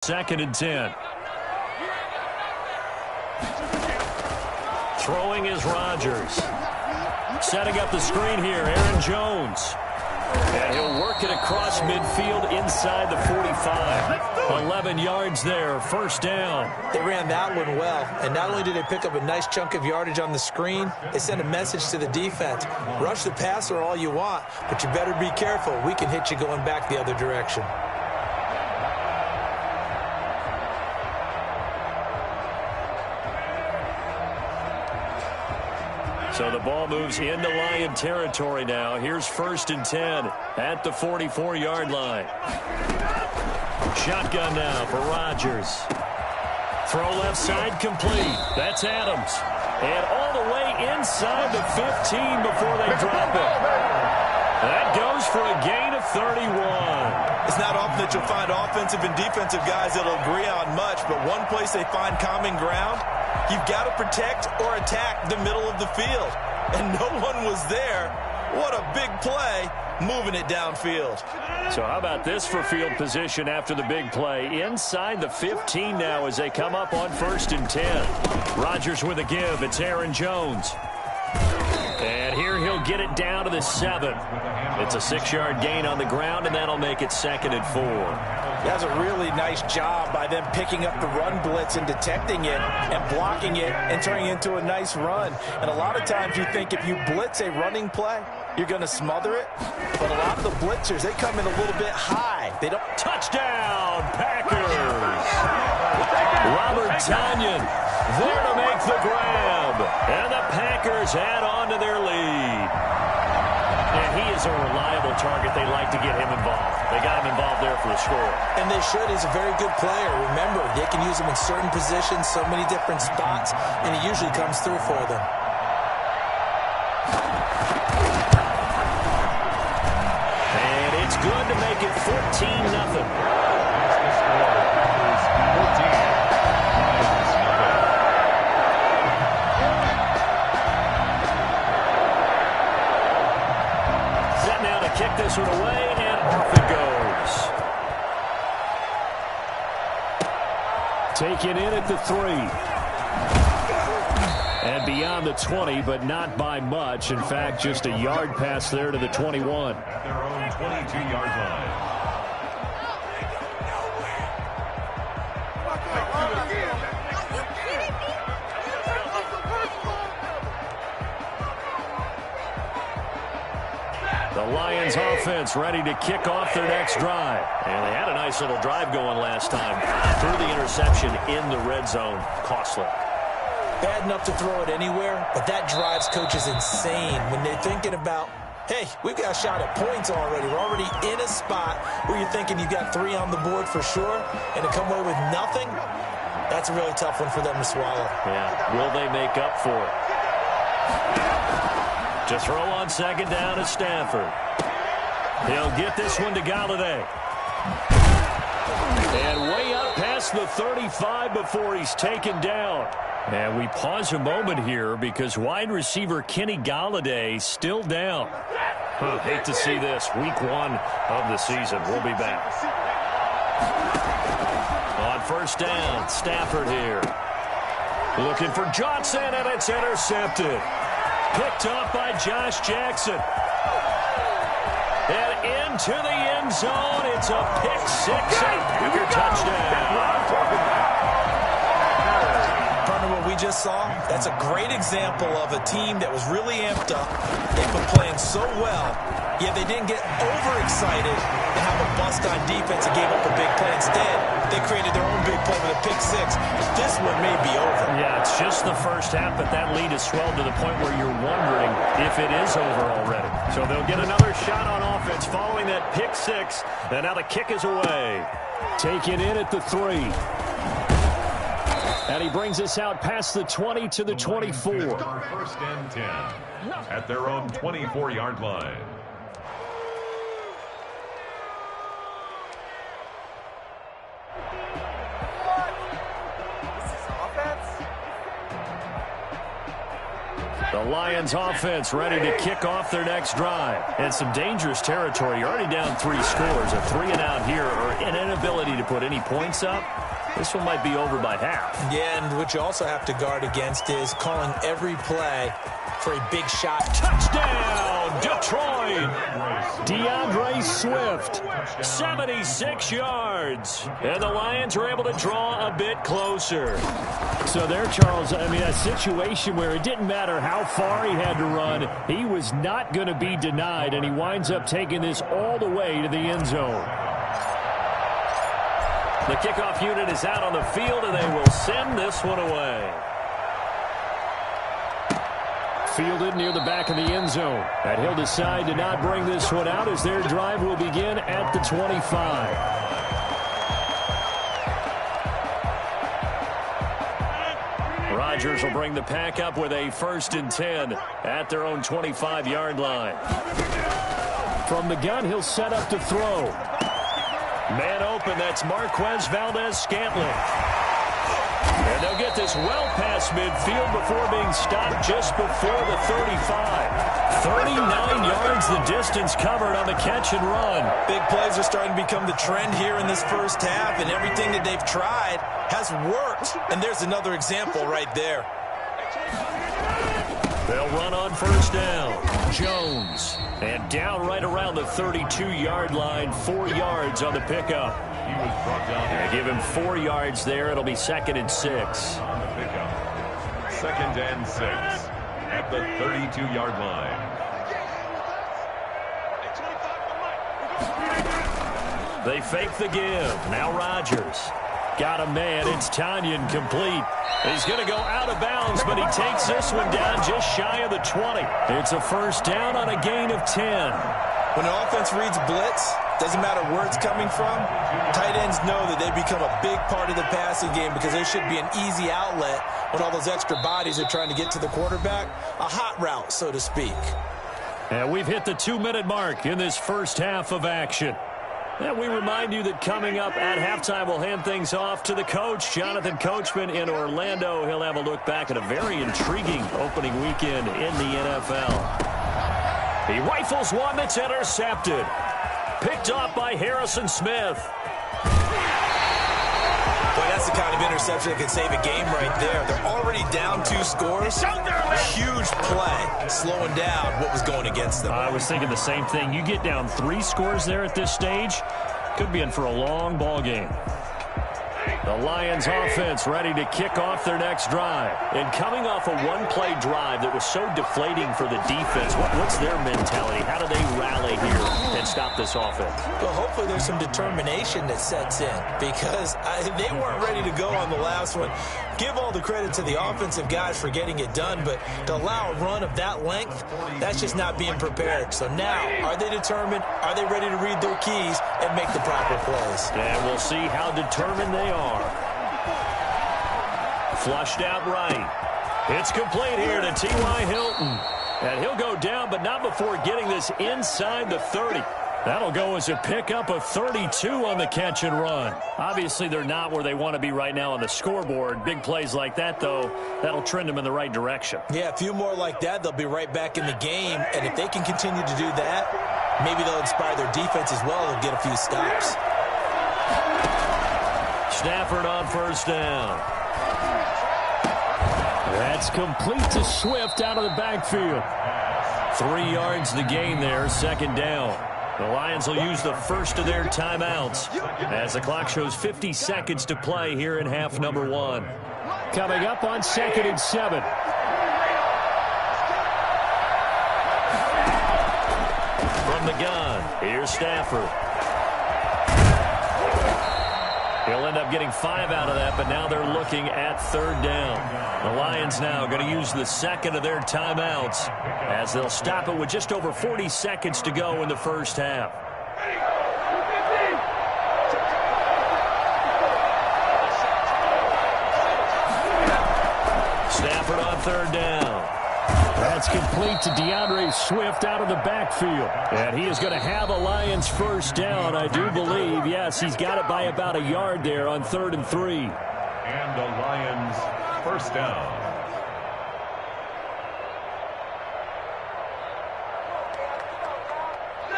2nd and 10. Throwing is Rodgers. Setting up the screen here, Aaron Jones. And he'll work it across midfield inside the 45. 11 yards there, 1st down. They ran that one well, and not only did they pick up a nice chunk of yardage on the screen, they sent a message to the defense. Rush the passer all you want, but you better be careful. We can hit you going back the other direction. So the ball moves into Lion territory now. Here's 1st and 10 at the 44-yard line. Shotgun now for Rodgers. Throw left side complete. That's Adams. And all the way inside the 15 before they drop it. That goes for a gain of 31. It's not often that you'll find offensive and defensive guys that'll agree on much, but one place they find common ground, you've got to protect or attack the middle of the field. And no one was there. What a big play, moving it downfield. So how about this for field position after the big play? Inside the 15 now as they come up on 1st and 10. Rodgers with a give. It's Aaron Jones. And here he'll get it down to the 7. It's a 6-yard gain on the ground, and that'll make it 2nd and 4. That's a really nice job by them picking up the run blitz and detecting it and blocking it and turning it into a nice run. And a lot of times you think if you blitz a running play, you're going to smother it. But a lot of the blitzers, they come in a little bit high. They don't. Touchdown, Packers! Robert Tonyan there to make the grab. And the Packers add on to their lead. And he is a reliable target. They like to get him involved. They got him involved there for the score. And they should. He's a very good player. Remember, they can use him in certain positions, so many different spots, and he usually comes through for them. And it's good to make it 14-0. Kick this one away, and off it goes. Taken in at the 3. And beyond the 20, but not by much. In fact, just a yard pass there to the 21. At their own 22-yard line. The Lions offense ready to kick off their next drive. And they had a nice little drive going last time. Threw the interception in the red zone. Costly. Bad enough to throw it anywhere, but that drives coaches insane when they're thinking about, hey, we've got a shot at points already. We're already in a spot where you're thinking you've got 3 on the board for sure, and to come away with nothing, that's a really tough one for them to swallow. Yeah, will they make up for it? To throw on 2nd down is Stafford. He'll get this one to Galladay. And way up past the 35 before he's taken down. And we pause a moment here because wide receiver Kenny Galladay still down. Hate to see this. Week 1 of the season. We'll be back. On 1st down, Stafford here. Looking for Johnson, and it's intercepted. Picked up by Josh Jackson. And into the end zone. It's a pick 6 and a Packer touchdown. Partner, what we just saw, that's a great example of a team that was really amped up. They've been playing so well, yet they didn't get overexcited and have a bust on defense and gave up a big play. Instead, they created their own big play with a pick 6. This one may be over. Yeah, it's just the first half, but that lead has swelled to the point where you're wondering if it is over already. So they'll get another shot on offense following that pick 6, and now the kick is away. Taken in at the 3. And he brings us out past the 20 to the 24. 1st and 10 at their own 24-yard line. This is offense. The Lions offense ready to kick off their next drive. And some dangerous territory. You're already down 3 scores. A 3-and-out here or an inability to put any points up. This one might be over by half. Yeah, and what you also have to guard against is calling every play for a big shot. Touchdown, Detroit! DeAndre Swift, 76 yards. And the Lions are able to draw a bit closer. So there, Charles, I mean, a situation where it didn't matter how far he had to run. He was not going to be denied, and he winds up taking this all the way to the end zone. The kickoff unit is out on the field, and they will send this one away. Fielded near the back of the end zone. And he'll decide to not bring this one out as their drive will begin at the 25. Rodgers will bring the pack up with a 1st and 10 at their own 25-yard line. From the gun, he'll set up to throw. Man open, that's Marquez Valdez-Scantling. And they'll get this well past midfield before being stopped just before the 35. 39 yards the distance covered on the catch and run. Big plays are starting to become the trend here in this first half, and everything that they've tried has worked. And there's another example right there. They'll run on 1st down. Jones. And down right around the 32-yard line, 4 yards on the pickup. And give him 4 yards there. It'll be 2nd and 6. 2nd and 6 at the 32-yard line. They fake the give. Now Rodgers. Got a man. It's Tanyan complete. He's going to go out of bounds, but he takes this one down just shy of the 20. It's a 1st down on a gain of 10. When the offense reads blitz, doesn't matter where it's coming from, tight ends know that they become a big part of the passing game because there should be an easy outlet when all those extra bodies are trying to get to the quarterback. A hot route, so to speak. And we've hit the 2-minute mark in this first half of action. And we remind you that coming up at halftime, we'll hand things off to the coach, Jonathan Coachman in Orlando. He'll have a look back at a very intriguing opening weekend in the NFL. He rifles one that's intercepted. Picked off by Harrison Smith. Boy, that's the kind of interception that can save a game right there. They're already down 2 scores. Huge play, slowing down what was going against them. I was thinking the same thing. You get down 3 scores there at this stage, could be in for a long ball game. The Lions offense ready to kick off their next drive. And coming off a 1-play drive that was so deflating for the defense, what's their mentality? How do they rally here and stop this offense? Well, hopefully there's some determination that sets in because they weren't ready to go on the last one. Give all the credit to the offensive guys for getting it done, but to allow a run of that length, that's just not being prepared. So now, are they determined? Are they ready to read their keys and make the proper plays? And we'll see how determined they are. Flushed out right. It's complete here to T.Y. Hilton. And he'll go down, but not before getting this inside the 30. That'll go as a pickup of 32 on the catch and run. Obviously, they're not where they want to be right now on the scoreboard. Big plays like that, though, that'll trend them in the right direction. Yeah, a few more like that, they'll be right back in the game. And if they can continue to do that, maybe they'll inspire their defense as well and get a few stops. Stafford on 1st down. That's complete to Swift out of the backfield. 3 yards the gain there, 2nd down. The Lions will use the first of their timeouts as the clock shows 50 seconds to play here in half number 1. Coming up on 2nd and 7. From the gun, here's Stafford. He'll end up getting 5 out of that, but now they're looking at 3rd down. The Lions now going to use the second of their timeouts as they'll stop it with just over 40 seconds to go in the first half. Stafford on 3rd down. That's complete to DeAndre Swift out of the backfield. And he is going to have a Lions 1st down, I do believe. Yes, he's got it by about a yard there on 3rd and 3. And the Lions 1st down.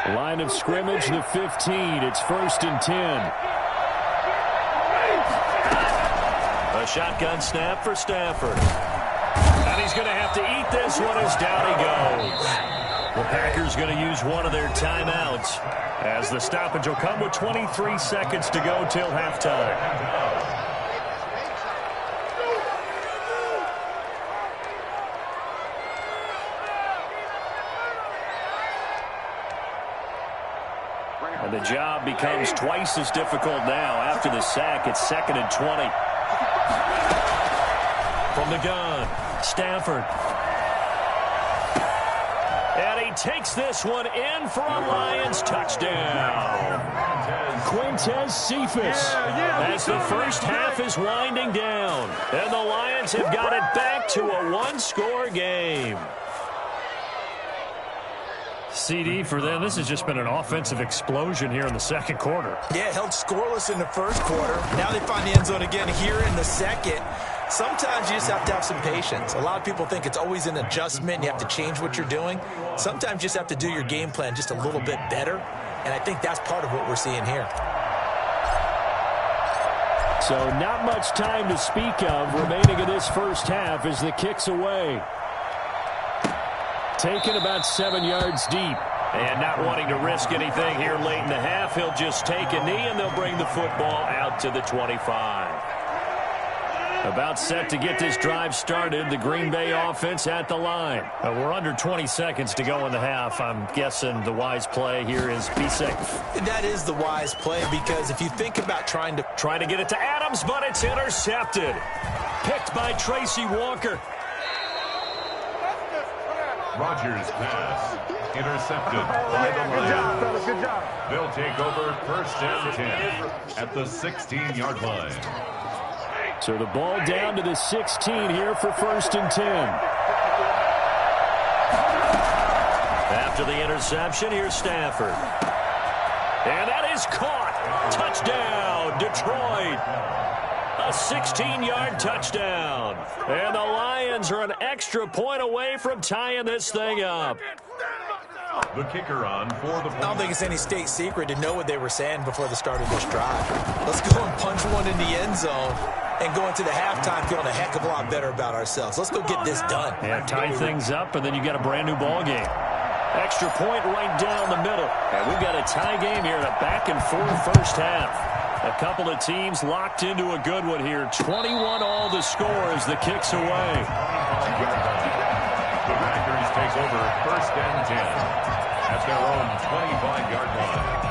Line of scrimmage, the 15. It's 1st and 10. A shotgun snap for Stafford. And he's going to have to eat this one as down he goes. The Packers going to use one of their timeouts as the stoppage will come with 23 seconds to go till halftime. And the job becomes twice as difficult now. After the sack, it's 2nd and 20. From the gun, Stafford. And he takes this one in for a Lions touchdown. Quintez Cephas as the first half is winding down. And the Lions have got it back to a one-score game. CD for them. This has just been an offensive explosion here in the second quarter. Yeah, held scoreless in the first quarter. Now they find the end zone again here in the second. Sometimes you just have to have some patience. A lot of people think it's always an adjustment. You have to change what you're doing. Sometimes you just have to do your game plan just a little bit better. And I think that's part of what we're seeing here. So not much time to speak of remaining in this first half as the kick's away. Taken about 7 yards deep. And not wanting to risk anything here late in the half, he'll just take a knee and they'll bring the football out to the 25. About set to get this drive started. The Green Bay offense at the line. We're under 20 seconds to go in the half. I'm guessing the wise play here is be safe. That is the wise play because if you think about trying to get it to Adams, but it's intercepted. Picked by Tracy Walker. Rodgers' pass intercepted by the Lions. Good job, fellas. Good job. They'll take over 1st and 10 at the 16-yard line. So the ball down to the 16 here for 1st and 10. After the interception, here's Stafford. And that is caught. Touchdown, Detroit. A 16-yard touchdown. And the Lions are an extra point away from tying this thing up. The kicker on for the point. I don't think it's any state secret to know what they were saying before the start of this drive. Let's go and punch one in the end zone and go into the halftime feeling a heck of a lot better about ourselves. Let's go get this done. Yeah, tie things up, and then you got a brand new ball game. Extra point right down the middle. And we've got a tie game here in a back-and-forth first half. A couple of teams locked into a good one here. 21 all the score as the kick's away. The Packers take over 1st and 10 at their own 25-yard line.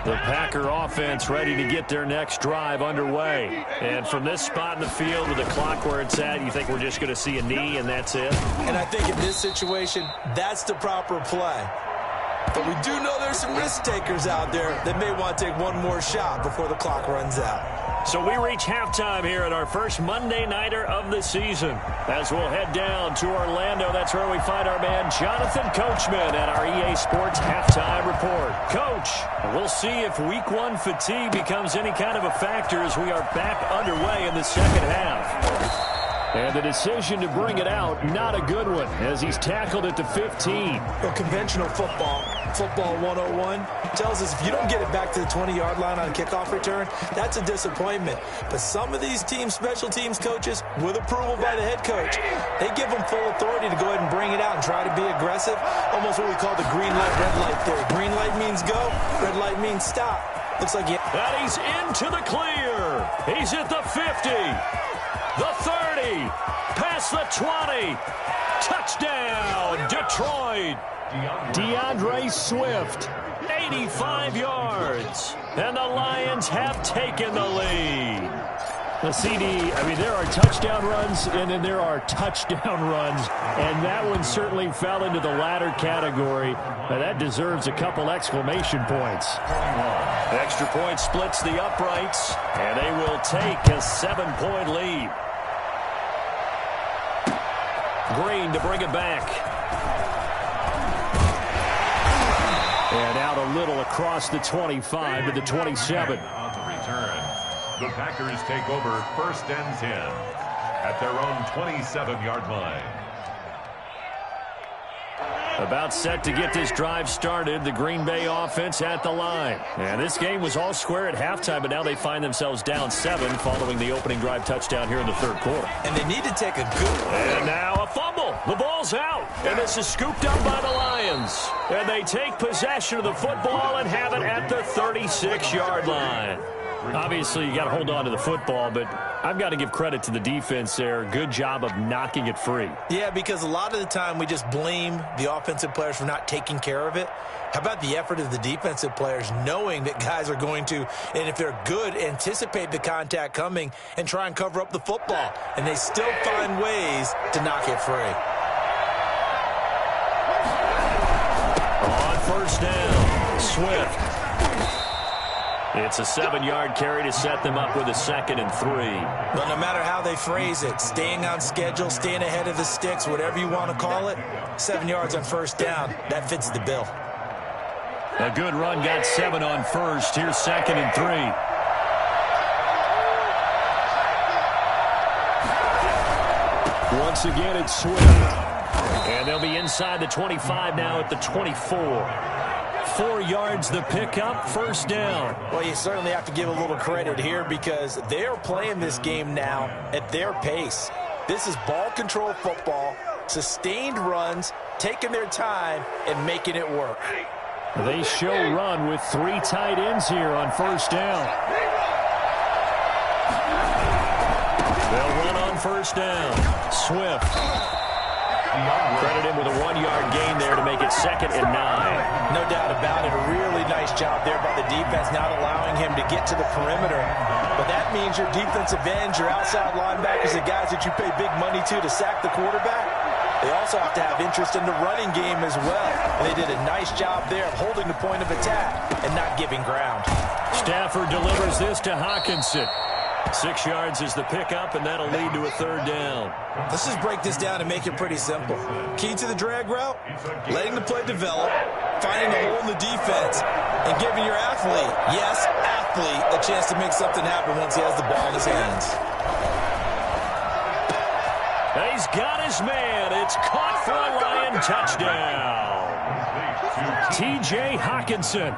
The Packer offense ready to get their next drive underway. And from this spot in the field with the clock where it's at, you think we're just going to see a knee and that's it? And I think in this situation, that's the proper play. But we do know there's some risk takers out there that may want to take one more shot before the clock runs out. So we reach halftime here at our first Monday Nighter of the season. As we'll head down to Orlando, that's where we find our man Jonathan Coachman at our EA Sports Halftime Report. Coach, we'll see if Week 1 fatigue becomes any kind of a factor as we are back underway in the second half. And the decision to bring it out, not a good one, as he's tackled at the 15. Well, conventional football 101, tells us if you don't get it back to the 20-yard line on a kickoff return, that's a disappointment. But some of these teams, special teams coaches, with approval by the head coach, they give them full authority to go ahead and bring it out and try to be aggressive. Almost what we call the green light, red light theory. Green light means go, red light means stop. Looks like And he's into the clear. He's at the 50. The 30, past the 20, touchdown, Detroit. DeAndre Swift, 85 yards, and the Lions have taken the lead. The CD, I mean, there are touchdown runs, and then there are touchdown runs, and that one certainly fell into the latter category. Now, that deserves a couple exclamation points. Extra point splits the uprights, and they will take a 7-point lead. Green to bring it back. And out a little across the 25 to the 27. On the return, the Packers take over 1st and 10 at their own 27-yard line. About set to get this drive started, the Green Bay offense at the line. And this game was all square at halftime, but now they find themselves down 7 following the opening drive touchdown here in the 3rd quarter. And they need to take a good... And now a fumble. The ball's out. And this is scooped up by the Lions. And they take possession of the football and have it at the 36-yard line. Obviously, you got to hold on to the football, but I've got to give credit to the defense there. Good job of knocking it free. Yeah, because a lot of the time we just blame the offensive players for not taking care of it. How about the effort of the defensive players knowing that guys are going to, and if they're good, anticipate the contact coming and try and cover up the football. And they still find ways to knock it free. On 1st down, Swift. It's a 7-yard carry to set them up with a 2nd and 3. Well, no matter how they phrase it, staying on schedule, staying ahead of the sticks, whatever you want to call it, 7 yards on 1st down, that fits the bill. A good run got 7 on 1st. Here's 2nd and 3. Once again, it's Swift. And they'll be inside the 25 now at the 24. 4 yards the pickup, 1st down. Well, you certainly have to give a little credit here because they're playing this game now at their pace. This is ball control football, sustained runs, taking their time, and making it work. They show run with 3 tight ends here on 1st down. They'll run on 1st down. Swift. Credit him with a 1-yard gain there to make it 2nd and 9. No doubt about it. A really nice job there by the defense, not allowing him to get to the perimeter. But that means your defensive ends, your outside linebackers, the guys that you pay big money to sack the quarterback, they also have to have interest in the running game as well. And they did a nice job there of holding the point of attack and not giving ground. Stafford delivers this to Hawkinson. 6 yards is the pickup, and that'll lead to a 3rd down. Let's just break this down and make it pretty simple. Key to the drag route, letting the play develop, finding a hole in the defense, and giving your athlete, yes, athlete, a chance to make something happen once he has the ball in his hands. He's got his man. It's caught for a Lion touchdown. T.J. Hawkinson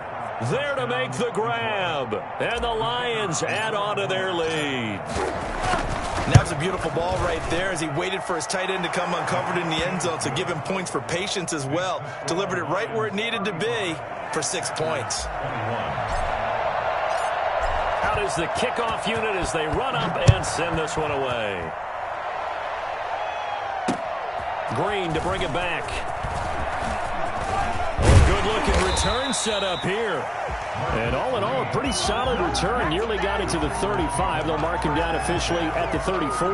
there to make the grab. And the Lions add on to their lead. And that was a beautiful ball right there as he waited for his tight end to come uncovered in the end zone, so give him points for patience as well. Delivered it right where it needed to be for 6 points. Out is the kickoff unit as they run up and send this one away. Green to bring it back. Good-looking return set up here. And all in all, a pretty solid return. Nearly got it to the 35. They'll mark him down officially at the 34.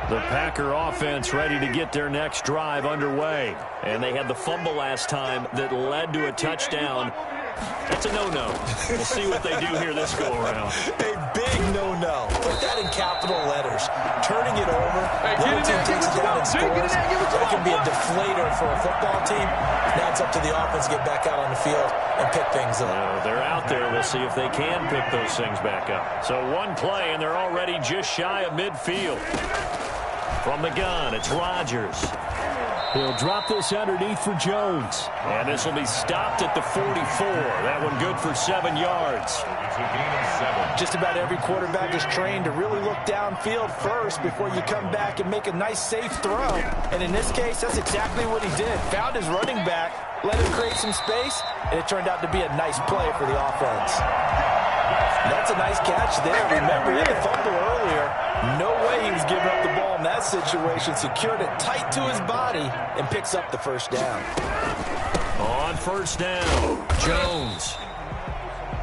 The Packer offense ready to get their next drive underway. And they had the fumble last time that led to a touchdown. That's a no-no. We'll see what they do here this go-around. A big no-no. Put that in capital letters. Turning it over. The other team takes it down and scores. That can be a deflator for a football team. Now it's up to the offense to get back out on the field and pick things up. They're out there. We'll see if they can pick those things back up. So one play, and they're already just shy of midfield. From the gun, it's Rodgers. He'll drop this underneath for Jones. And this will be stopped at the 44. That one good for 7 yards. It's a gain of 7. Just about every quarterback is trained to really look downfield first before you come back and make a nice, safe throw. And in this case, that's exactly what he did. Found his running back, let him create some space, and it turned out to be a nice play for the offense. That's a nice catch there. Remember, he had the fumble earlier. No way he was giving up the ball in that situation. Secured it tight to his body and picks up the 1st down. On 1st down, Jones.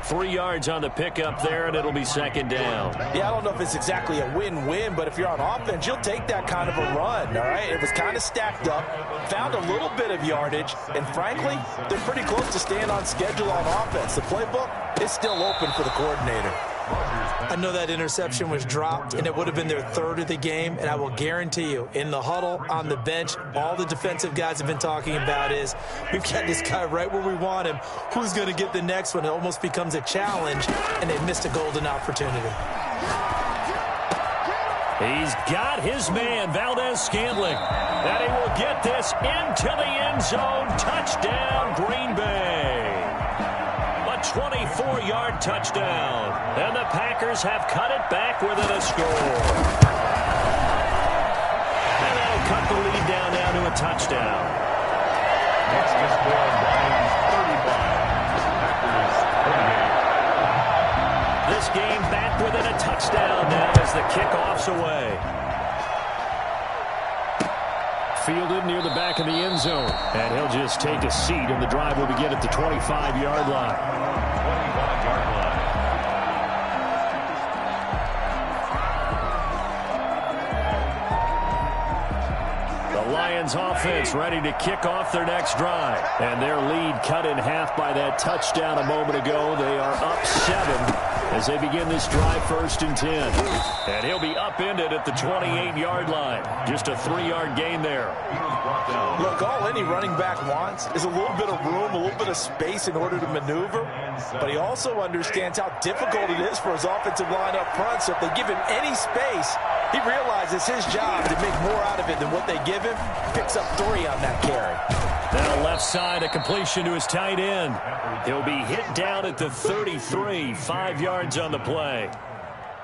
3 yards on the pickup there, and it'll be 2nd down. Yeah, I don't know if it's exactly a win-win, but if you're on offense, you'll take that kind of a run, all right? It was kind of stacked up, found a little bit of yardage, and frankly, they're pretty close to staying on schedule on offense. The playbook is still open for the coordinator. I know that interception was dropped, and it would have been their third of the game, and I will guarantee you, in the huddle, on the bench, all the defensive guys have been talking about is, we've got this guy right where we want him. Who's going to get the next one? It almost becomes a challenge, and they've missed a golden opportunity. He's got his man, Valdez-Scantling, and he will get this into the end zone. Touchdown, Green Bay. A 24-yard touchdown, and the Packers have cut it back within a score. And that'll cut the lead down now to a touchdown. Next to score, Lions 35, Packers 38. This game back within a touchdown now as the kickoff's away. Fielded near the back of the end zone, and he'll just take a seat, and the drive will begin at the 25-yard line. 25-yard line. The Lions offense ready to kick off their next drive, and their lead cut in half by that touchdown a moment ago. They are up 7 as they begin this drive, 1st and 10. And he'll be upended at the 28-yard line. Just a 3-yard gain there. Look, all any running back wants is a little bit of room, a little bit of space in order to maneuver. But he also understands how difficult it is for his offensive line up front. So if they give him any space, he realizes his job to make more out of it than what they give him. Picks up 3 on that carry. Now left side, a completion to his tight end. He'll be hit down at the 33, 5 yards on the play.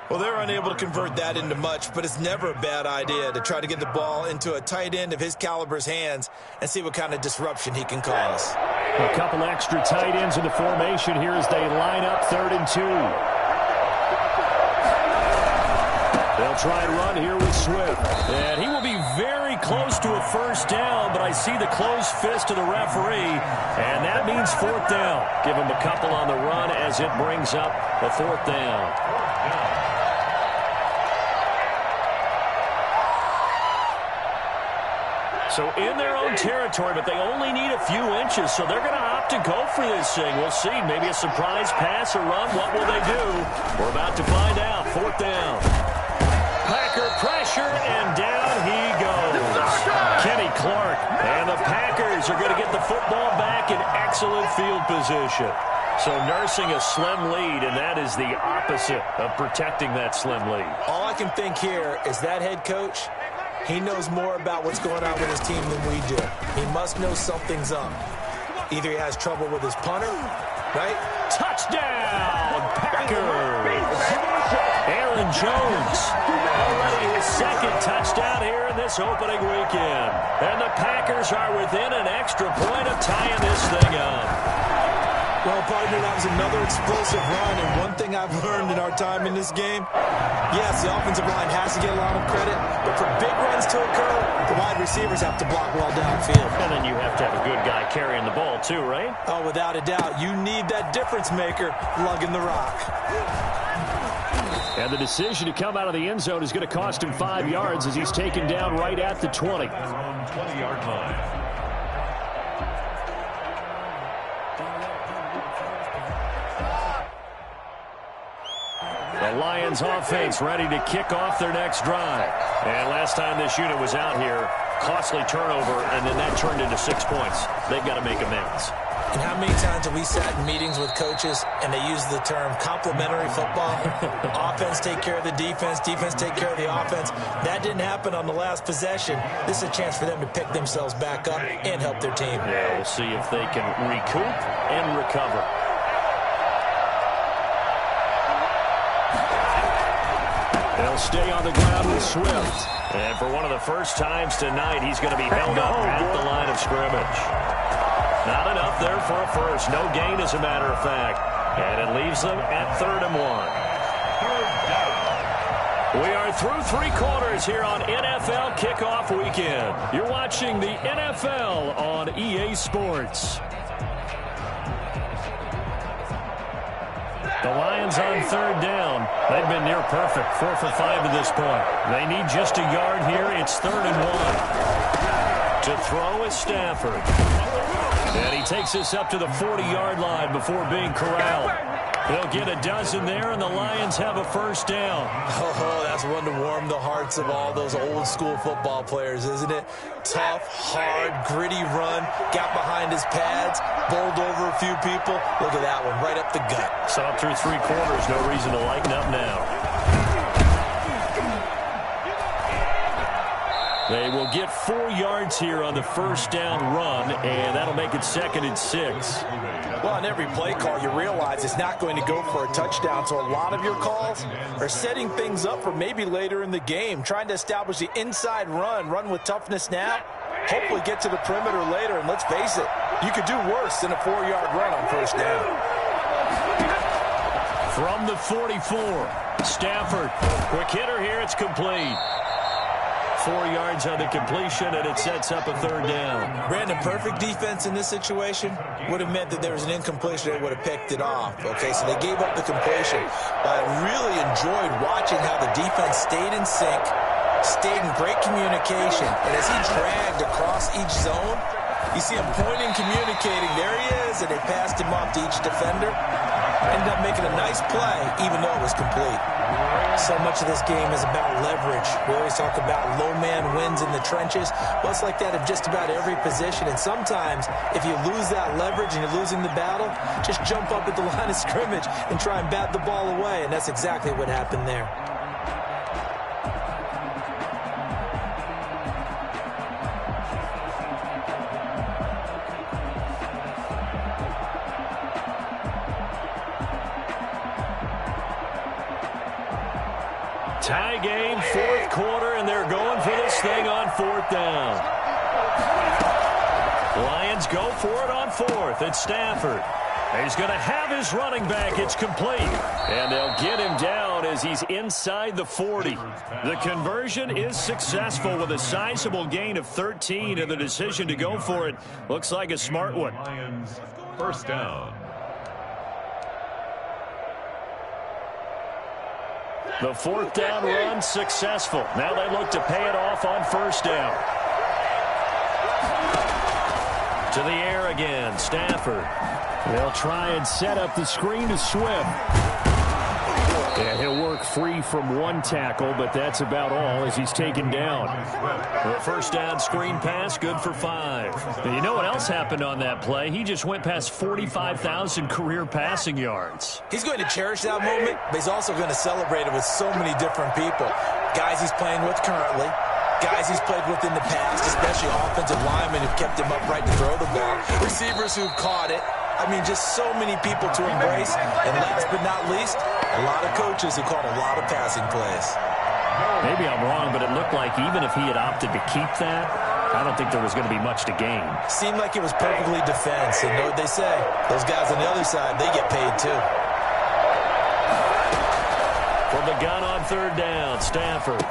Well, they're unable to convert that into much, but it's never a bad idea to try to get the ball into a tight end of his caliber's hands and see what kind of disruption he can cause. A couple extra tight ends in the formation here as they line up 3rd and 2. They'll try and run here with Swift. And he will be very close to a first down, but I see the closed fist of the referee, and that means 4th down. Give him a couple on the run as it brings up the 4th down. So in their own territory, but they only need a few inches, so they're going to opt to go for this thing. We'll see. Maybe a surprise pass or run. What will they do? We're about to find out. 4th down. Packer pressure, and down he goes. Kenny Clark. And the Packers are going to get the football back in excellent field position. So nursing a slim lead, and that is the opposite of protecting that slim lead. All I can think here is that head coach, he knows more about what's going on with his team than we do. He must know something's up. Either he has trouble with his punter, right? Touchdown, Packers! Aaron Jones, already his 2nd touchdown here in this opening weekend. And the Packers are within an extra point of tying this thing up. Well, partner, that was another explosive run, and one thing I've learned in our time in this game, yes, the offensive line has to get a lot of credit, but for big runs to occur, the wide receivers have to block well downfield. And then you have to have a good guy carrying the ball too, right? Oh, without a doubt. You need that difference maker lugging the rock. And the decision to come out of the end zone is going to cost him 5 yards as he's taken down right at the 20. 20-yard line. The Lions offense ready to kick off their next drive. And last time this unit was out here, costly turnover, and then that turned into 6 points. They've got to make amends. And how many times have we sat in meetings with coaches and they use the term complementary football? Offense take care of the defense, defense take care of the offense. That didn't happen on the last possession. This is a chance for them to pick themselves back up and help their team. Yeah, we'll see if they can recoup and recover. They'll stay on the ground with Swift. And for one of the first times tonight, he's going to be held up at the line of scrimmage. Not enough there for a first. No gain, as a matter of fact. And it leaves them at 3rd and 1. We are through 3 quarters here on NFL Kickoff Weekend. You're watching the NFL on EA Sports. The Lions on 3rd down. They've been near perfect. 4 for 5 to this point. They need just a yard here. It's 3rd and 1. To throw is Stafford. And he takes this up to the 40-yard line before being corralled. They'll get a dozen there, and the Lions have a first down. Oh, that's one to warm the hearts of all those old-school football players, isn't it? Tough, hard, gritty run, got behind his pads, bowled over a few people. Look at that one, right up the gut. Saw it through 3 quarters, no reason to lighten up now. They will get 4 yards here on the first down run, and that'll make it 2nd and 6. Well, on every play call, you realize it's not going to go for a touchdown, so a lot of your calls are setting things up for maybe later in the game, trying to establish the inside run with toughness now, hopefully get to the perimeter later, and let's face it, you could do worse than a 4-yard run on first down. From the 44, Stafford, quick hitter here, it's complete. 4 yards on the completion, and it sets up a 3rd down. Brandon, perfect defense in this situation would have meant that there was an incompletion that would have picked it off. Okay, so they gave up the completion. But I really enjoyed watching how the defense stayed in sync, stayed in great communication, and as he dragged across each zone, you see him pointing, communicating. There he is, and they passed him off to each defender. Ended up making a nice play, even though it was complete. So much of this game is about leverage. We always talk about low man wins in the trenches. Well, it's like that of just about every position. And sometimes, if you lose that leverage and you're losing the battle, just jump up at the line of scrimmage and try and bat the ball away. And that's exactly what happened there. Tie game, 4th quarter, and they're going for this thing on 4th down. Lions go for it on 4th. It's Stafford. He's going to have his running back. It's complete. And they'll get him down as he's inside the 40. The conversion is successful with a sizable gain of 13, and the decision to go for it looks like a smart one. Lions, first down. The 4th down run successful. Now they look to pay it off on first down. To the air again, Stafford. They'll try and set up the screen to Swift. And he'll work free from one tackle, but that's about all as he's taken down. The first down screen pass, good for 5. And you know what else happened on that play? He just went past 45,000 career passing yards. He's going to cherish that moment, but he's also going to celebrate it with so many different people. Guys he's playing with currently, guys he's played with in the past, especially offensive linemen who've kept him upright to throw the ball, receivers who've caught it. I mean, just so many people to embrace. And last but not least, a lot of coaches who called a lot of passing plays. Maybe I'm wrong, but it looked like even if he had opted to keep that, I don't think there was going to be much to gain. Seemed like it was perfectly defense. And you know what they say? Those guys on the other side, they get paid too. From the gun on 3rd down, Stafford.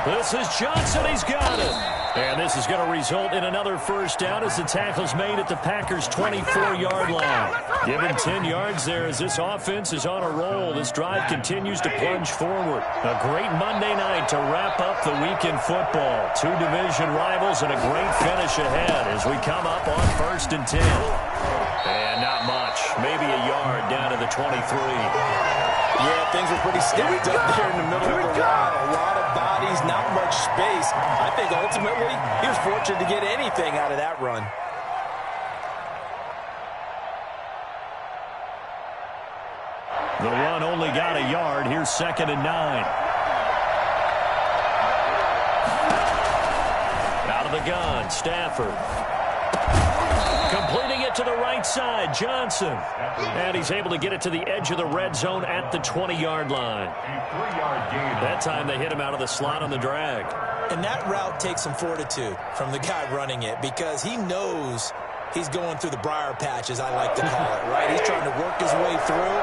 This is Johnson. He's got it. And this is going to result in another first down as the tackle's made at the Packers' 24-yard line. Give him 10 yards there as this offense is on a roll. This drive continues to plunge forward. A great Monday night to wrap up the week in football. 2 division rivals and a great finish ahead as we come up on 1st and 10. And not much. Maybe a yard down to the 23. Yeah, things were pretty stacked up there in the middle of the line. A lot of bodies, not much space. I think ultimately he was fortunate to get anything out of that run. The run only got a yard. Here's 2nd and 9. Out of the gun, Stafford. Completing it to the right side, Johnson. And he's able to get it to the edge of the red zone at the 20-yard line. That time they hit him out of the slot on the drag. And that route takes some fortitude from the guy running it because he knows he's going through the briar patch, as I like to call it, right? He's trying to work his way through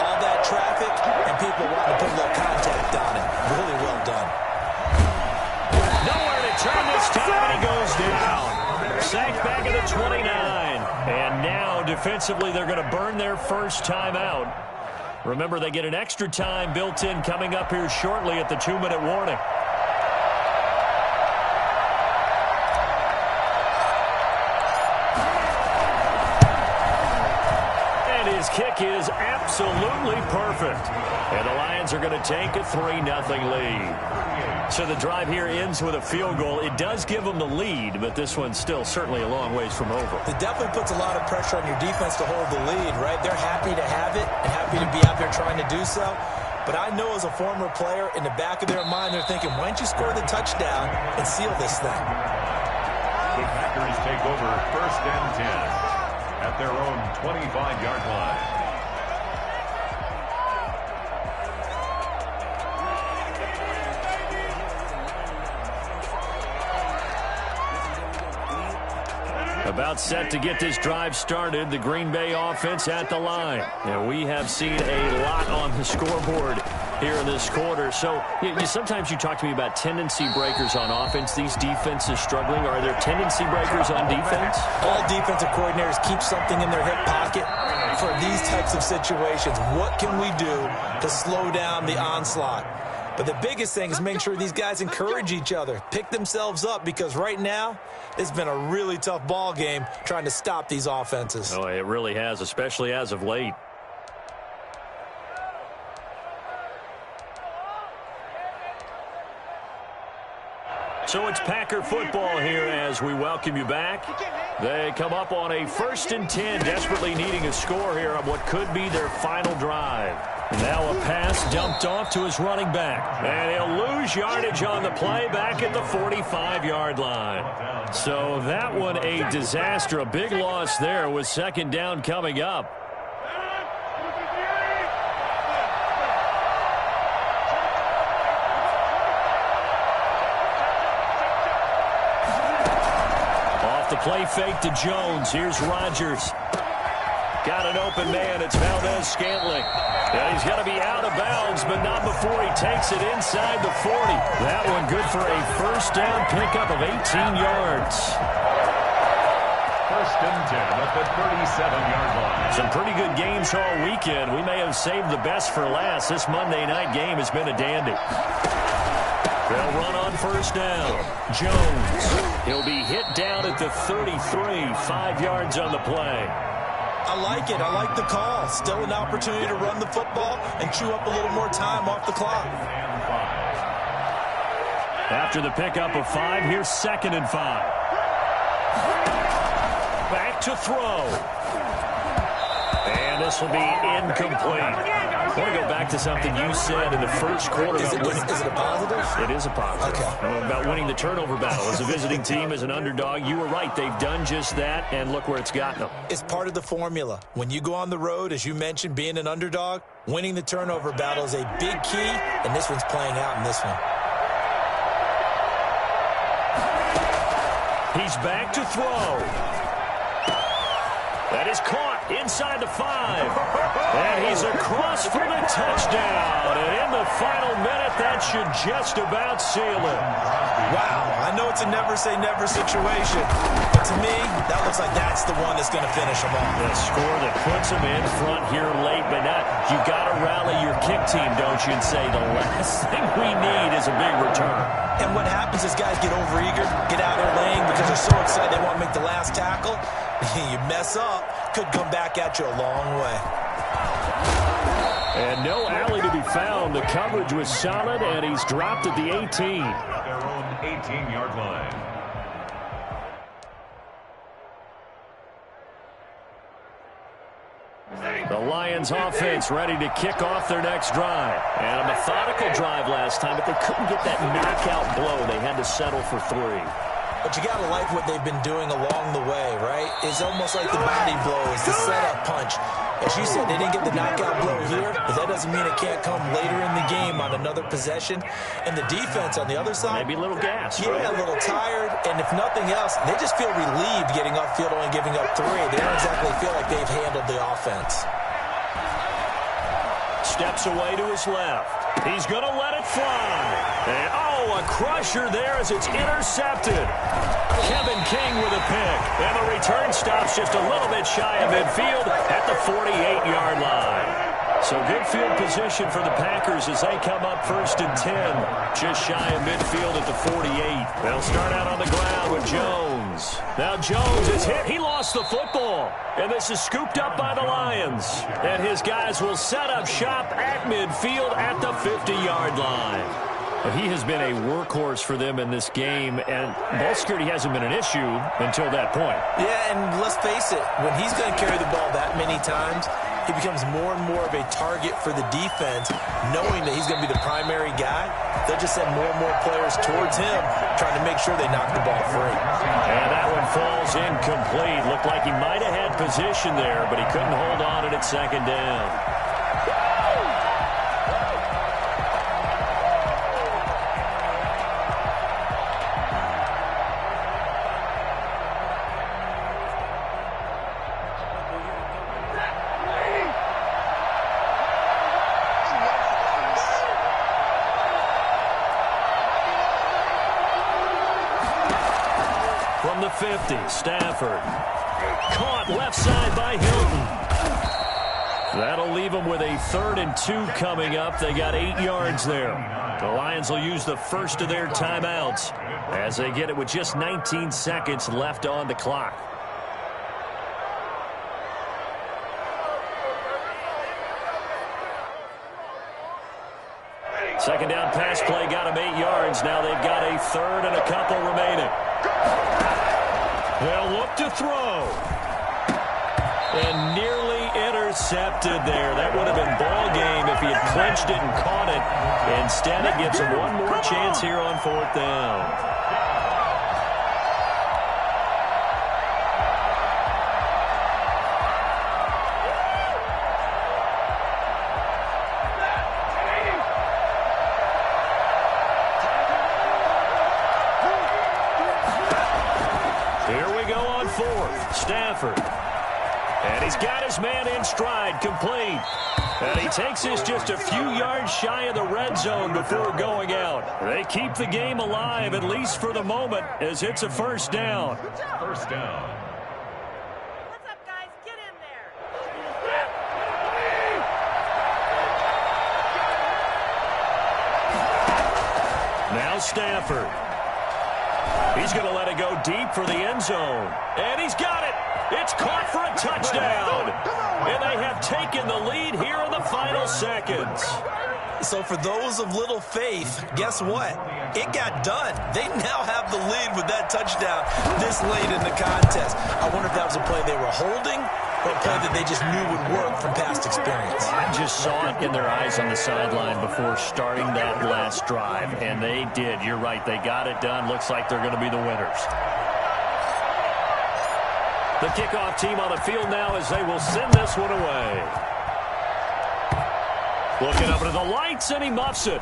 all that traffic and people wanting to put a little contact on it. Really well done. Nowhere to turn this time, and he goes down. Sacked back at the 29. And now, defensively, they're going to burn their first timeout. Remember, they get an extra time built in coming up here shortly at the 2-minute warning. And his His kick is absolutely perfect. And the Lions are going to take a 3-0 lead. So the drive here ends with a field goal. It does give them the lead, but this one's still certainly a long ways from over. It definitely puts a lot of pressure on your defense to hold the lead, right? They're happy to have it and happy to be out there trying to do so. But I know as a former player, in the back of their mind, they're thinking, why don't you score the touchdown and seal this thing? The Packers take over 1st and 10 at their own 25-yard line. About set to get this drive started, the Green Bay offense at the line. And we have seen a lot on the scoreboard here in this quarter. So sometimes you talk to me about tendency breakers on offense. These defenses struggling. Are there tendency breakers on defense? All defensive coordinators keep something in their hip pocket for these types of situations. What can we do to slow down the onslaught? But the biggest thing is make sure these guys encourage each other, pick themselves up, because right now it's been a really tough ball game trying to stop these offenses. Oh, it really has, especially as of late. So it's Packer football here as we welcome you back. They come up on a 1st and 10, desperately needing a score here on what could be their final drive. Now a pass dumped off to his running back. And he'll lose yardage on the play back at the 45-yard line. So that one a disaster. A big loss there with 2nd down coming up. Off the play fake to Jones. Here's Rodgers. Got an open man. It's Valdez-Scantling. And he's going to be out of bounds, but not before he takes it inside the 40. That one good for a 1st down pickup of 18 yards. 1st and 10 at the 37-yard line. Some pretty good games all weekend. We may have saved the best for last. This Monday night game has been a dandy. They'll run on 1st down. Jones. He'll be hit down at the 33. 5 yards on the play. I like it. I like the call. Still an opportunity to run the football and chew up a little more time off the clock. After the pickup of 5, here's 2nd and 5. Back to throw. And this will be incomplete. I want to go back to something you said in the first quarter. Is it a positive? It is a positive. Okay. About winning the turnover battle. As a visiting team, as an underdog, you were right. They've done just that, and look where it's gotten them. It's part of the formula. When you go on the road, as you mentioned, being an underdog, winning the turnover battle is a big key, and this one's playing out in this one. He's back to throw. That is caught inside the 5. And he's across for the touchdown. And in the final minute, that should just about seal it. Wow, I know it's a never-say-never situation. But to me, that looks like that's the one that's going to finish them off. The score that puts them in front here late. But now you got to rally your kick team, don't you, and say the last thing we need is a big return. And what happens is guys get overeager, get out of their lane because they're so excited they want to make the last tackle. You mess up, could come back at you a long way. And no alley to be found. The coverage was solid, and he's dropped at the 18. At their own 18-yard line. The Lions offense ready to kick off their next drive. And a methodical drive last time, but they couldn't get that knockout blow. They had to settle for 3. But you got to like what they've been doing along the way, right? It's almost like the body blow is the setup punch. As you said, they didn't get the knockout blow here, but that doesn't mean it can't come later in the game on another possession. And the defense on the other side, maybe a little gas. Yeah, right? A little tired. And if nothing else, they just feel relieved getting off field, only giving up 3. They don't exactly feel like they've handled the offense. Steps away to his left. He's going to let it fly. And, a crusher there as it's intercepted. Kevin King with a pick. And the return stops just a little bit shy of midfield at the 48-yard line. So good field position for the Packers as they come up 1st and 10. Just shy of midfield at the 48. They'll start out on the ground with Jones. Jones. Now Jones is hit. He lost the football. And this is scooped up by the Lions. And his guys will set up shop at midfield at the 50-yard line. He has been a workhorse for them in this game, and ball security hasn't been an issue until that point. Yeah, and let's face it, when he's going to carry the ball that many times, he becomes more and more of a target for the defense, knowing that he's going to be the primary guy. They'll just send more and more players towards him, trying to make sure they knock the ball free. And that one falls incomplete. Looked like he might have had position there, but he couldn't hold on at second down. From the 50, Stafford. Caught left side by Hilton. That'll leave them with a 3rd and 2 coming up. They got 8 yards there. The Lions will use the first of their timeouts as they get it with just 19 seconds left on the clock. Second down pass play got them 8 yards. Now they've got a 3rd and a couple remaining. They'll look to throw. And nearly intercepted there. That would have been ball game if he had clinched it and caught it. Instead, it gives him one more chance here on 4th down. Stafford. And he's got his man in stride, complete. And he takes this just a few yards shy of the red zone before going out. They keep the game alive, at least for the moment, as it's a 1st down. First down. What's up, guys? Get in there. Now Stafford. He's going to let it go deep for the end zone. And he's got it. It's caught for a touchdown. And they have taken the lead here in the final seconds. So for those of little faith, guess what? It got done. They now have the lead with that touchdown this late in the contest. I wonder if that was a play they were holding or a play that they just knew would work from past experience. I just saw it in their eyes on the sideline before starting that last drive, and they did. You're right. They got it done. Looks like they're going to be the winners. The kickoff team on the field now as they will send this one away. Looking up into the lights, and he muffs it.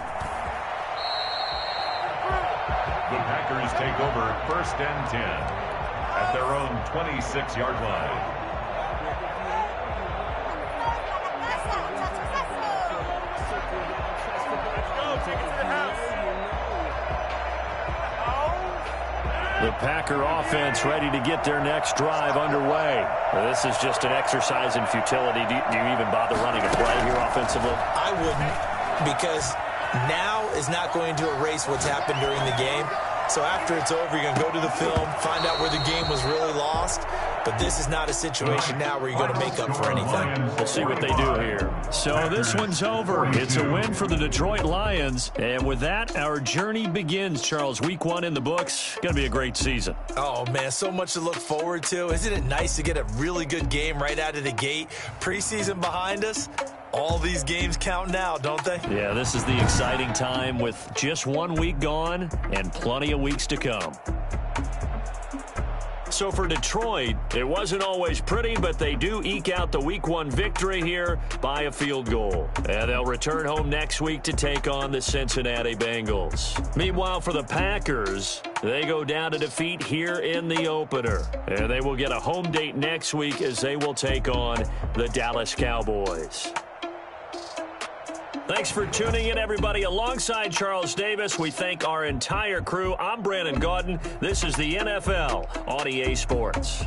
The Packers take over 1st and 10 at their own 26-yard line. The Packer offense ready to get their next drive underway. This is just an exercise in futility. Do you even bother running a play here offensively? I wouldn't, because now is not going to erase what's happened during the game. So after it's over, you're going to go to the film, find out where the game was really lost. But this is not a situation now where you're going to make up for anything. We'll see what they do here. So this one's over. It's a win for the Detroit Lions. And with that, our journey begins, Charles. Week 1 in the books. Going to be a great season. Oh, man, so much to look forward to. Isn't it nice to get a really good game right out of the gate? Preseason behind us. All these games count now, don't they? Yeah, this is the exciting time with just 1 week gone and plenty of weeks to come. So for Detroit, it wasn't always pretty, but they do eke out the Week 1 victory here by a field goal. And they'll return home next week to take on the Cincinnati Bengals. Meanwhile, for the Packers, they go down to defeat here in the opener. And they will get a home date next week as they will take on the Dallas Cowboys. Thanks for tuning in, everybody. Alongside Charles Davis, we thank our entire crew. I'm Brandon Gaudin. This is the NFL on EA Sports.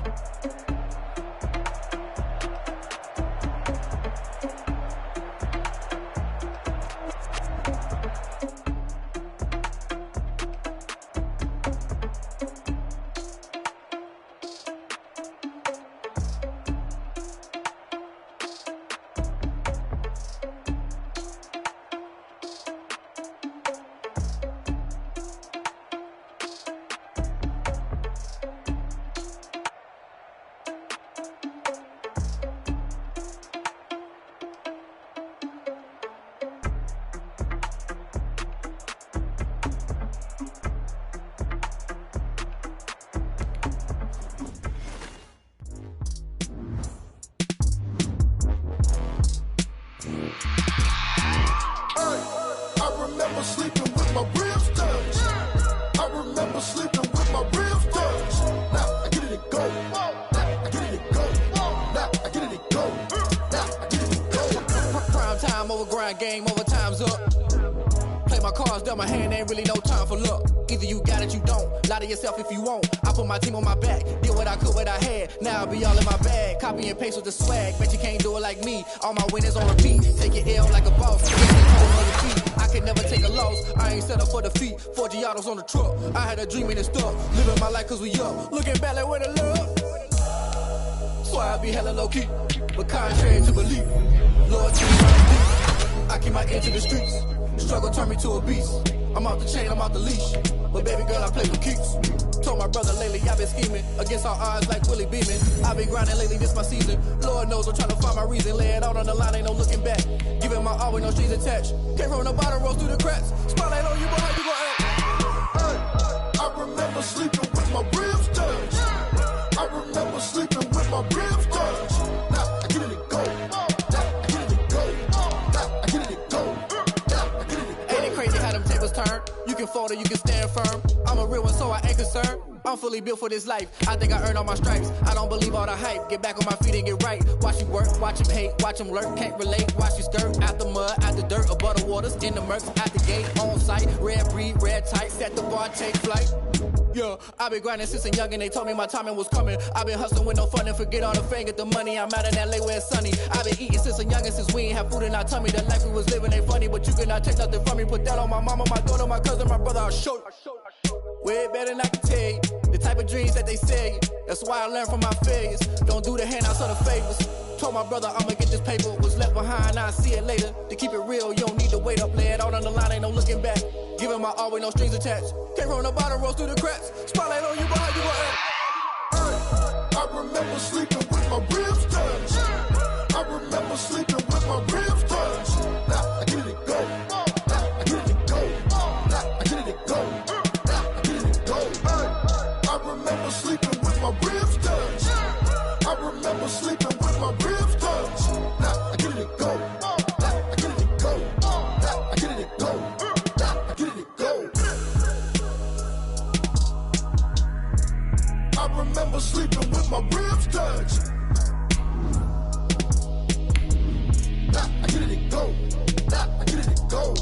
remember sleeping with my ribs touched. I remember sleeping with my ribs touched. Now I get it and go. Now I get it and go. Now I get it and go. Now I get it and go. Prime time over grind game, over time's up. Play my cards, dealt my hand, ain't really no time for luck. Either you got it, you don't. Lie to yourself if you won't. I put my team on my back, did what I could, what I had. Now I'll be all in my bag. Copy and paste with the swag. Bet you can't do it like me. All my winners on repeat. Take your L like a boss. I can never take a loss. I ain't set up for defeat. 4 Giottos on the truck. I had a dream and it stuck. Living my life cause we up. Looking back like where the love. So I be hella low key. But contrary to belief. Lord, keep my deep. I keep my ear to the streets. Struggle turned me to a beast. I'm off the chain, I'm off the leash. But baby girl, I play for keeps. Told my brother lately, I've been scheming against all odds like Willie Beeman. I've been grinding lately, this my season. Lord knows I'm trying to find my reason. Lay it out on the line, ain't no looking back. Giving my all with no strings attached. Came from the bottom, rose through the cracks. Spotlight on you, but how you gon' act? I remember sleeping with my ribs touched. I remember sleeping with my ribs touched. Now I get it and go. Now I get it and go. Now I get it and go. Now I get it and go. Ain't it crazy how them tables turn? You can fold or you can stand firm. I'm a real one, so I ain't concerned. I'm fully built for this life. I think I earned all my stripes. I don't believe all the hype. Get back on my feet and get right. Watch you work, watch him hate, watch him lurk. Can't relate, watch you skirt. Out the mud, out the dirt, above the waters, in the murks, out the gate, on site. Red breed, red tight, set the bar, take flight. Yeah, I been grinding since a young and they told me my timing was coming. I been hustling with no fun and forget all the fame, get the money. I'm out in LA where it's sunny. I been eating since a young and since we ain't have food in our tummy. The life we was living ain't funny, but you cannot take nothing from me. Put that on my mama, my daughter, my cousin, my brother, I'll show you. Way better than I can tell you. The type of dreams that they sell you. That's why I learned from my failures. Don't do the handouts or the favors. Told my brother I'ma get this paper. Was left behind, I'll see it later. To keep it real, you don't need to wait up. Lay it out on the line, ain't no looking back. Giving my all with no strings attached. Came from the bottom, rose through the cracks. Spotlight on you, but how you gon' act? I remember sleeping with my ribs touched. I remember sleeping with my ribs touched. Now I get it and go. Now I get it and go. Now I get it and go. Now I get it and go. I remember sleeping with my ribs touched. I remember sleeping with my ribs touched. Now I get it and go. Now I get it and go. Now I get it and go. Now I get it and go. I remember sleeping with my ribs touched. Now I get it and go. Now I get it and go.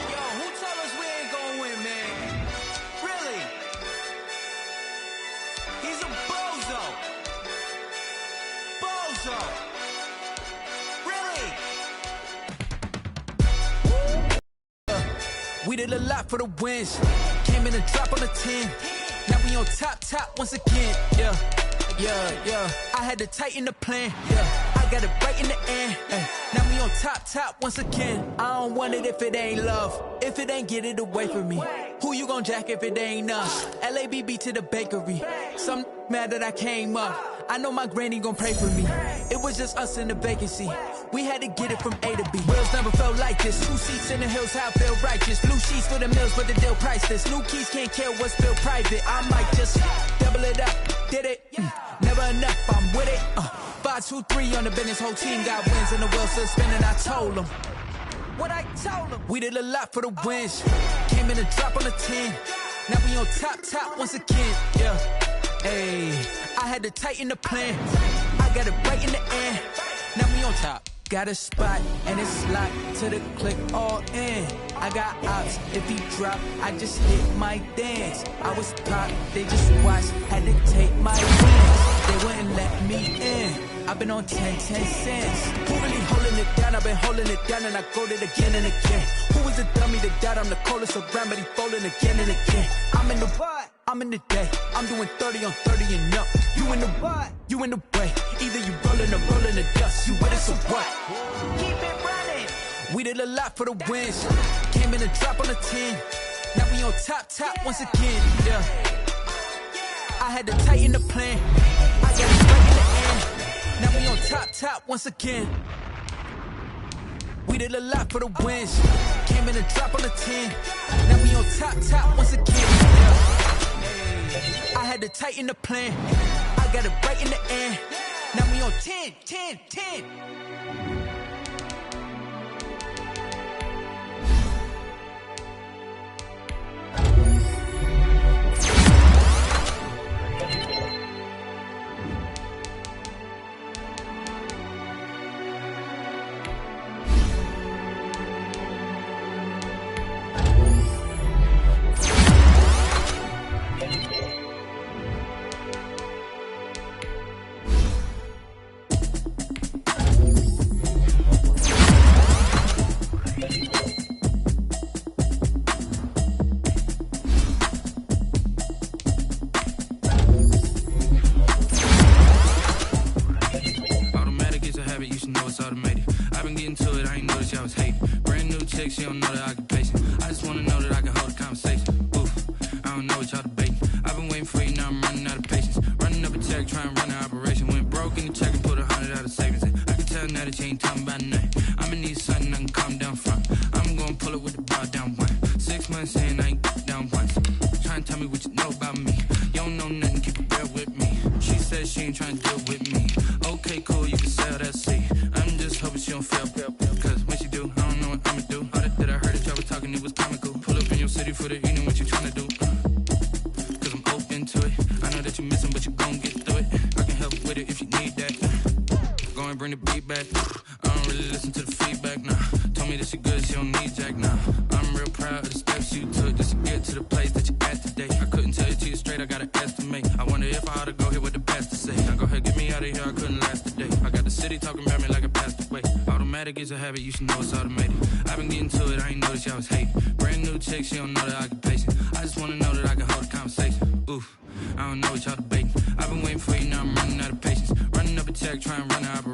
Yo, who told us we ain't gonna win, man? Really? He's a bozo. Bozo. Really? We did a lot for the wins. Came in and dropped on the 10. Now we on top once again. Yeah. I had to tighten the plan. Yeah. I got it right in the end. Now we on top once again. I don't want it if it ain't love. If it ain't, get it away from me. Who you gon' jack if it ain't us? LABB to the bakery. Some mad that I came up. I know my granny gon' pray for me. It was just us in the vacancy. We had to get it from A to B. Wheels never felt like this. 2 seats in the hills, how I feel righteous. Blue sheets for the mills, but the deal priceless. New keys can't care what's still private. I might just double it up. Did it? Never enough, I'm with it. 5, 2, 3 on the business. Whole team got wins and the wheels still spinning. I told them what I told them. We did a lot for the wins. Came in and drop on the 10. Now we on top once again. Yeah. Hey, I had to tighten the plan. I got it right in the end. Now we on top. Got a spot and it's locked to the click all in. I got ops, if he drop, I just hit my dance. I was pop, they just watched, had to take my wins. They wouldn't let me in. I've been on 10 cents. Who really holding it down? I've been holding it down and I go it again and again. Who was the dummy that died? I'm the coldest around, but he falling again and again. I'm in the what? I'm in the day. I'm doing 30 on 30 and up. You in the what? You in the way. Either you rolling or rolling the dust. You with us or what? Keep it running. We did a lot for the wins. Came in and drop on the 10. Now we on top once again. Yeah. I had to tighten the plan. I got it right in the end. Now we on top once again. We did a lot for the wins. Came in and drop on the 10. Now we on top once again. Yeah. I had to tighten the plan. I got it right in the end. Now we on 10, 10, 10. She don't know the occupation. I just wanna know that I can hold a conversation. Oof, I don't know what y'all debating. I've been waiting for you, now I'm running out of patience. Running up a check, trying to run an operation. Went broke in the check and put 100 out of savings in. I can tell now that you ain't talking about nothing. I'ma need something I can calm down front. I'm gonna pull it with the bar down one. 6 months in, I ain't down once. Trying to tell me what you know about me. You don't know nothing, keep it real with me. She said she ain't trying to deal with me. Okay, cool, you can sell that seat. I'm just hoping she don't fail. Cause when she do, I don't know what I'ma do. That I heard that y'all was talking, it was comical. Pull up in your city for the evening, what you tryna do? Cause I'm open to it. I know that you're missing, but you gon' get through it. I can help with it if you need that. Go and bring the beat back. I don't really listen to the feedback, nah. Told me that she good, she don't need Jack, nah. I'm real proud of the steps you took just to get to the place that you're at today. I couldn't tell you to you straight, I gotta estimate. I wonder if I ought to go here with the best to say. Now go ahead, get me out of here, I couldn't last a day. I got the city talking about me like I passed away. Automatic is a habit, you should know it's automated. I've been getting to it, I ain't noticed y'all was hating. Brand new chick, she don't know the occupation. I just wanna know that I can hold a conversation. Oof, I don't know what y'all debating. I've been waiting for you, now I'm running out of patience. Running up a check, trying to run an operation.